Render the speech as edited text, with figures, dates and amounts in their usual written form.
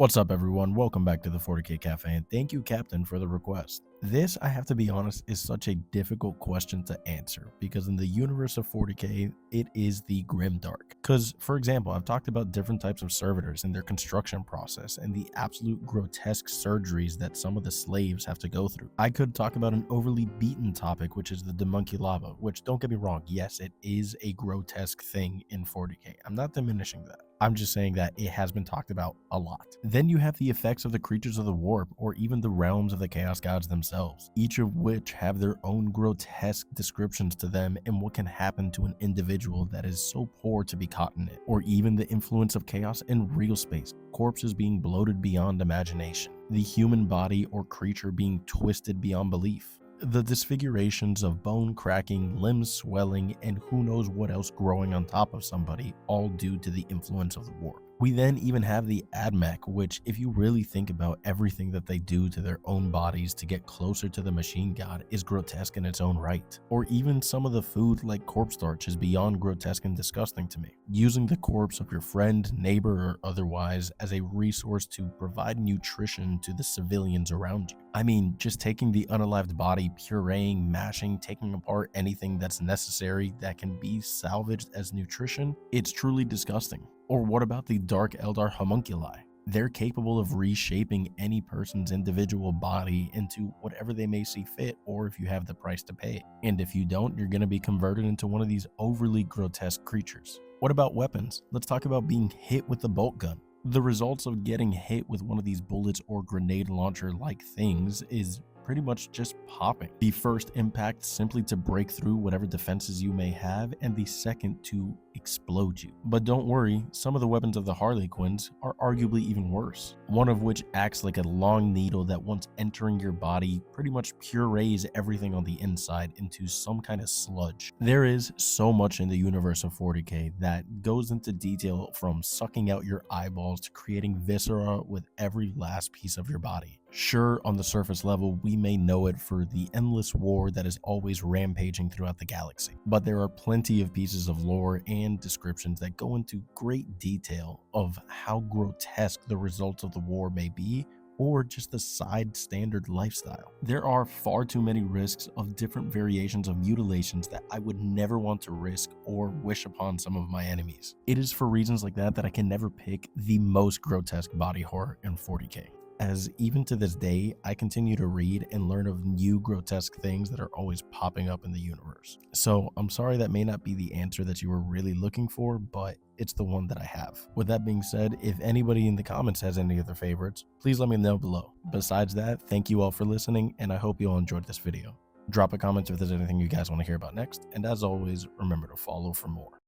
What's up, everyone? Welcome back to the 40K Cafe, and thank you, Captain, for the request. This, I have to be honest, is such a difficult question to answer because in the universe of 40K, it is the grimdark. Because, for example, I've talked about different types of servitors and their construction process and the absolute grotesque surgeries that some of the slaves have to go through. I could talk about an overly beaten topic, which is the Demunculava, which, don't get me wrong, yes, it is a grotesque thing in 40K. I'm not diminishing that. I'm just saying that it has been talked about a lot. Then you have the effects of the creatures of the warp, or even the realms of the chaos gods themselves, each of which have their own grotesque descriptions to them and what can happen to an individual that is so poor to be caught in it, or even the influence of chaos in real space, corpses being bloated beyond imagination, the human body or creature being twisted beyond belief, the disfigurations of bone cracking, limbs swelling, and who knows what else growing on top of somebody, all due to the influence of the warp. We then even have the Admech, which, if you really think about everything that they do to their own bodies to get closer to the machine god, is grotesque in its own right. Or even some of the food like corpse starch is beyond grotesque and disgusting to me. Using the corpse of your friend, neighbor, or otherwise as a resource to provide nutrition to the civilians around you. I mean, just taking the unalived body, pureeing, mashing, taking apart anything that's necessary that can be salvaged as nutrition, it's truly disgusting. Or what about the Dark Eldar homunculi? They're capable of reshaping any person's individual body into whatever they may see fit, or if you have the price to pay it. And if you don't, you're going to be converted into one of these overly grotesque creatures. What about weapons? Let's talk about being hit with the bolt gun. The results of getting hit with one of these bullets or grenade launcher like things is pretty much just popping. The first impact simply to break through whatever defenses you may have, and the second to explode you. But don't worry, some of the weapons of the Harley Quinns are arguably even worse, one of which acts like a long needle that once entering your body pretty much purees everything on the inside into some kind of sludge. There is so much in the universe of 40K that goes into detail, from sucking out your eyeballs to creating viscera with every last piece of your body. Sure, on the surface level, we may know it for the endless war that is always rampaging throughout the galaxy, but there are plenty of pieces of lore and descriptions that go into great detail of how grotesque the results of the war may be, or just the side standard lifestyle. There are far too many risks of different variations of mutilations that I would never want to risk or wish upon some of my enemies. It is for reasons like that I can never pick the most grotesque body horror in 40K. As even to this day, I continue to read and learn of new grotesque things that are always popping up in the universe. So I'm sorry that may not be the answer that you were really looking for, but it's the one that I have. With that being said, if anybody in the comments has any other favorites, please let me know below. Besides that, thank you all for listening, and I hope you all enjoyed this video. Drop a comment if there's anything you guys want to hear about next, and as always, remember to follow for more.